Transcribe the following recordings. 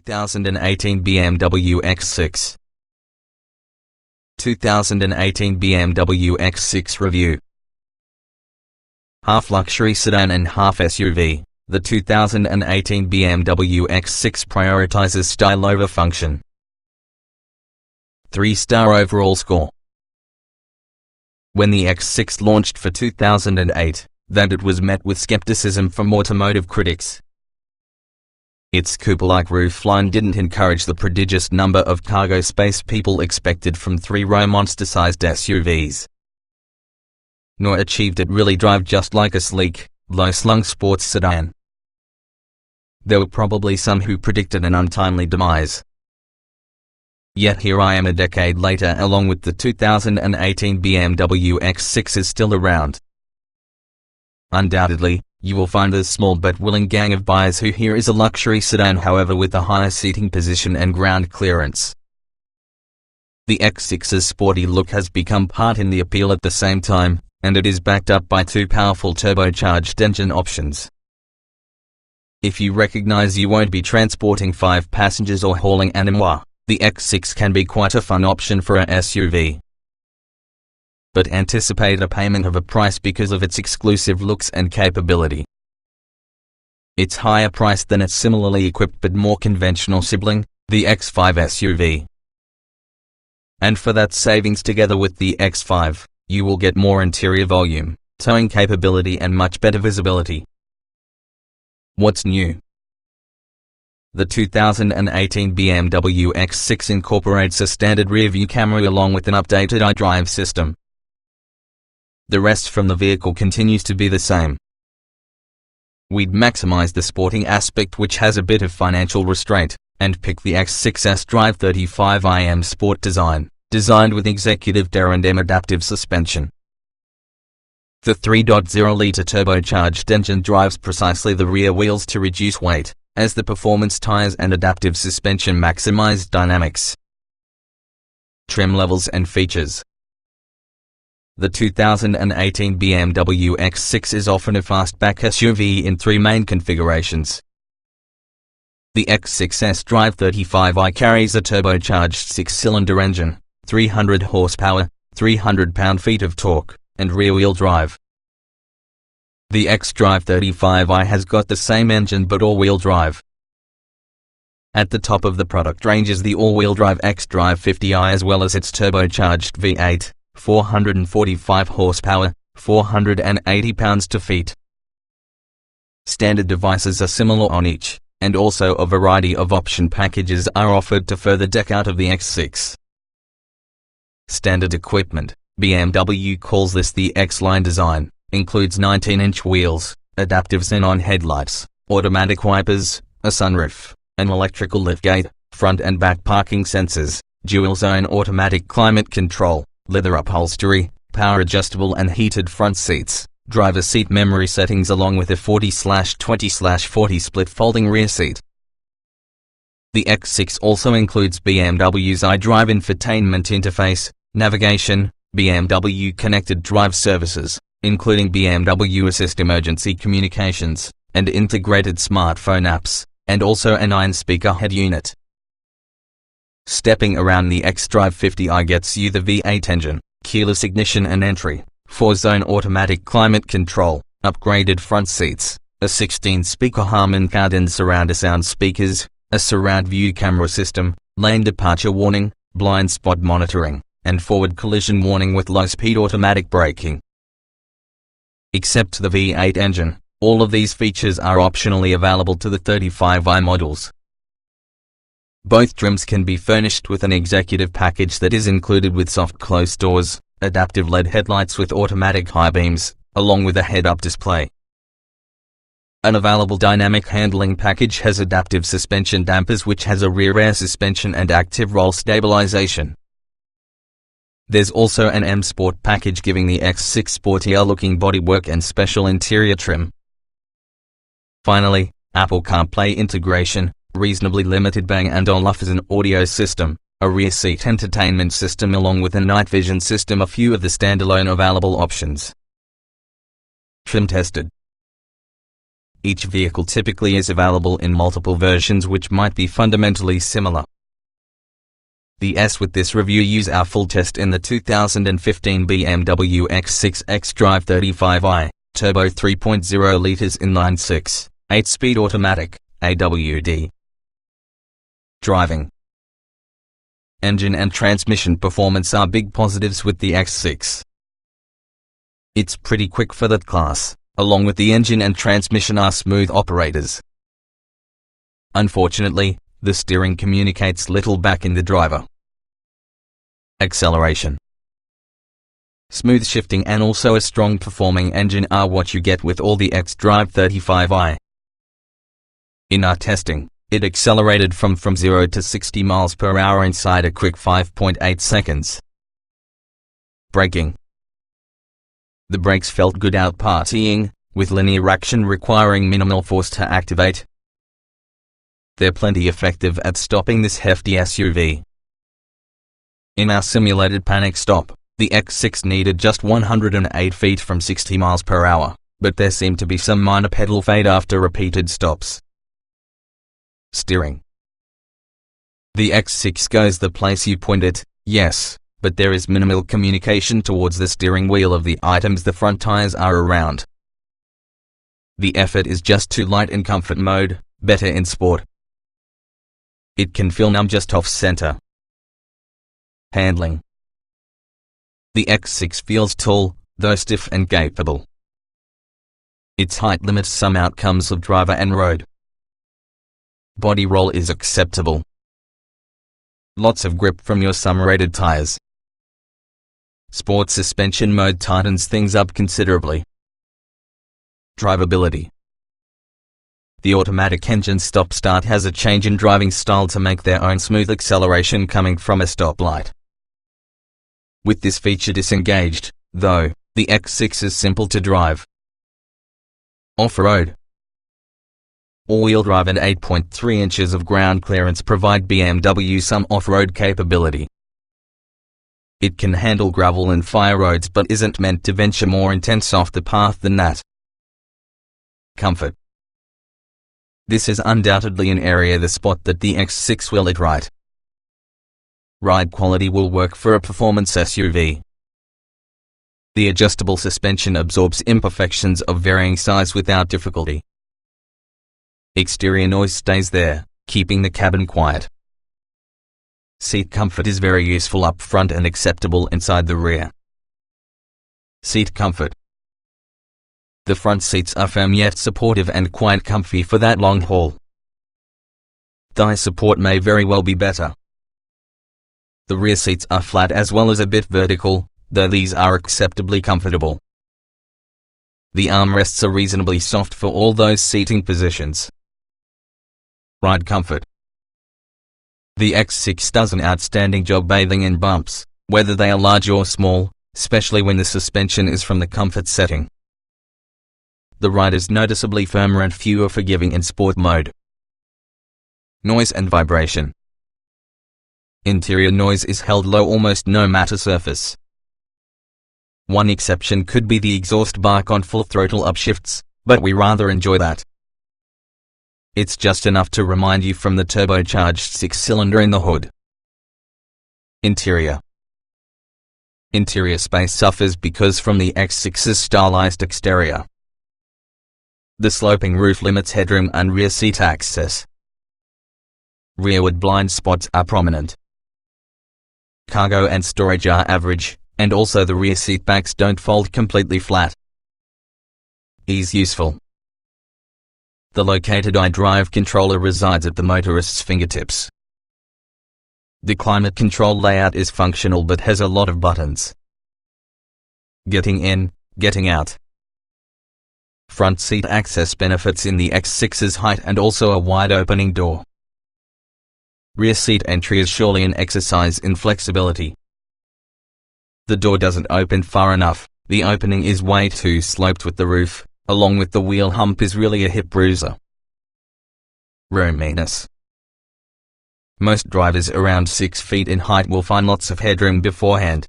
2018 BMW X6. 2018 BMW X6 review. Half luxury sedan and half SUV, the 2018 BMW X6 prioritizes style over function. 3-star overall score. When the X6 launched for 2008, it was met with skepticism from automotive critics. Its coupe-like roofline didn't encourage the prodigious number of cargo space people expected from three-row monster-sized SUVs, nor achieved it really drive just like a sleek, low-slung sports sedan. There were probably some who predicted an untimely demise. Yet here I am a decade later, along with the 2018 BMW X6 is still around. Undoubtedly, you will find a small but willing gang of buyers who here is a luxury sedan, however with a higher seating position and ground clearance. The X6's sporty look has become part in the appeal at the same time, and it is backed up by two powerful turbocharged engine options. If you recognize you won't be transporting 5 passengers or hauling animal, the X6 can be quite a fun option for a SUV. But anticipate a payment of a price because of its exclusive looks and capability. It's higher priced than its similarly equipped but more conventional sibling, the X5 SUV. And for that savings together with the X5, you will get more interior volume, towing capability and much better visibility. What's new? The 2018 BMW X6 incorporates a standard rear-view camera along with an updated iDrive system. The rest from the vehicle continues to be the same. We'd maximize the sporting aspect, which has a bit of financial restraint, and pick the X6's Drive 35iM Sport design, designed with executive D&M adaptive suspension. The 3.0-litre turbocharged engine drives precisely the rear wheels to reduce weight, as the performance tires and adaptive suspension maximize dynamics. Trim levels and features. The 2018 BMW X6 is often a fastback SUV in 3 main configurations. The X6's Drive 35i carries a turbocharged 6-cylinder engine, 300 horsepower, 300 pound-feet of torque, and rear-wheel drive. The X-Drive 35i has got the same engine but all-wheel drive. At the top of the product range is the all-wheel drive X-Drive 50i as well as its turbocharged V8, 445 horsepower, 480 pounds-feet. Standard devices are similar on each, and also a variety of option packages are offered to further deck out of the X6. Standard equipment, BMW calls this the X-Line design, includes 19-inch wheels, adaptive xenon headlights, automatic wipers, a sunroof, an electrical liftgate, front and back parking sensors, dual-zone automatic climate control, leather upholstery, power-adjustable and heated front seats, driver seat memory settings along with a 40/20/40 split folding rear seat. The X6 also includes BMW's iDrive infotainment interface, navigation, BMW connected drive services, including BMW Assist emergency communications, and integrated smartphone apps, and also a 9-speaker head unit. Stepping around the X-Drive 50i gets you the V8 engine, keyless ignition and entry, 4-zone automatic climate control, upgraded front seats, a 16-speaker Harman Kardon surround sound speakers, a surround view camera system, lane departure warning, blind spot monitoring, and forward collision warning with low-speed automatic braking. Except the V8 engine, all of these features are optionally available to the 35i models. Both trims can be furnished with an executive package that is included with soft close doors, adaptive LED headlights with automatic high beams, along with a head-up display. An available dynamic handling package has adaptive suspension dampers which has a rear air suspension and active roll stabilization. There's also an M Sport package giving the X6 sportier looking bodywork and special interior trim. Finally, Apple CarPlay integration, reasonably limited Bang & Olufsen audio system, a rear seat entertainment system along with a night vision system, a few of the standalone available options. Trim tested. Each vehicle typically is available in multiple versions which might be fundamentally similar. The S with this review use our full test in the 2015 BMW X6 xDrive 35i, turbo 3.0 liters inline-six, 8-speed automatic, AWD. Driving. Engine and transmission performance are big positives with the X6. It's pretty quick for that class, along with the engine and transmission are smooth operators. Unfortunately, the steering communicates little back in the driver. Acceleration. Smooth shifting and also a strong performing engine are what you get with all the xDrive 35i. In our testing, it accelerated from 0 to 60 miles per hour inside a quick 5.8 seconds. Braking. The brakes felt good out partying, with linear action requiring minimal force to activate. They're plenty effective at stopping this hefty SUV. In our simulated panic stop, the X6 needed just 108 feet from 60 miles per hour, but there seemed to be some minor pedal fade after repeated stops. Steering. The X6 goes the place you point it, yes, but there is minimal communication towards the steering wheel of the items the front tires are around. The effort is just too light in comfort mode, better in sport. It can feel numb just off-center. Handling. The X6 feels tall, though stiff and gapable. Its height limits some outcomes of driver and road. Body roll is acceptable. Lots of grip from your summer-rated tires. Sport suspension mode tightens things up considerably. Drivability. The automatic engine stop-start has a change in driving style to make their own smooth acceleration coming from a stoplight. With this feature disengaged, though, the X6 is simple to drive. Off-road. All-wheel drive and 8.3 inches of ground clearance provide BMW some off-road capability. It can handle gravel and fire roads but isn't meant to venture more intense off the path than that. Comfort. This is undoubtedly an area the spot that the X6 will hit right. Ride quality will work for a performance SUV. The adjustable suspension absorbs imperfections of varying size without difficulty. Exterior noise stays there, keeping the cabin quiet. Seat comfort is very useful up front and acceptable inside the rear. Seat comfort. The front seats are firm yet supportive and quite comfy for that long haul. Thigh support may very well be better. The rear seats are flat as well as a bit vertical, though these are acceptably comfortable. The armrests are reasonably soft for all those seating positions. Ride comfort. The X6 does an outstanding job bathing in bumps, whether they are large or small, especially when the suspension is from the comfort setting. The ride is noticeably firmer and fewer forgiving in sport mode. Noise and vibration. Interior noise is held low almost no matter surface. One exception could be the exhaust bark on full throttle upshifts, but we rather enjoy that. It's just enough to remind you from the turbocharged six-cylinder in the hood. Interior. Interior space suffers because from the X6's stylized exterior. The sloping roof limits headroom and rear seat access. Rearward blind spots are prominent. Cargo and storage are average, and also the rear seat backs don't fold completely flat. Is useful. The located iDrive controller resides at the motorist's fingertips. The climate control layout is functional but has a lot of buttons. Getting in, getting out. Front seat access benefits in the X6's height and also a wide opening door. Rear seat entry is surely an exercise in flexibility. The door doesn't open far enough, the opening is way too sloped with the roof, along with the wheel hump is really a hip bruiser. Roominess. Most drivers around 6 feet in height will find lots of headroom beforehand.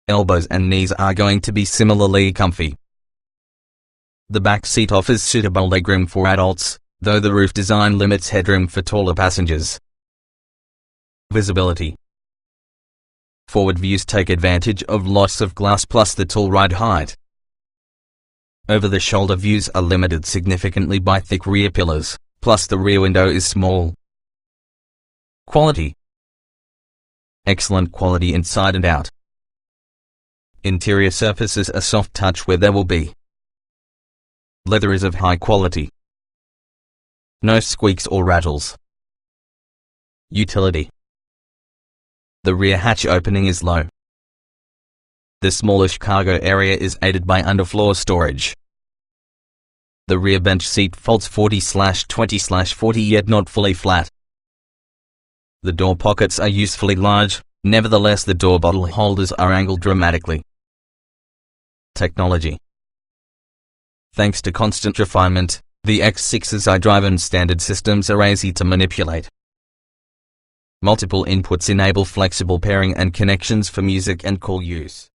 Elbows and knees are going to be similarly comfy. The back seat offers suitable legroom for adults, though the roof design limits headroom for taller passengers. Visibility. Forward views take advantage of loss of glass plus the tall ride height. Over-the-shoulder views are limited significantly by thick rear pillars, plus the rear window is small. Quality. Excellent quality inside and out. Interior surfaces are soft touch where there will be. Leather is of high quality. No squeaks or rattles. Utility. The rear hatch opening is low. The smallish cargo area is aided by underfloor storage. The rear bench seat folds 40/20/40 yet not fully flat. The door pockets are usefully large, nevertheless the door bottle holders are angled dramatically. Technology. Thanks to constant refinement, the X6's iDrive and standard systems are easy to manipulate. Multiple inputs enable flexible pairing and connections for music and call use.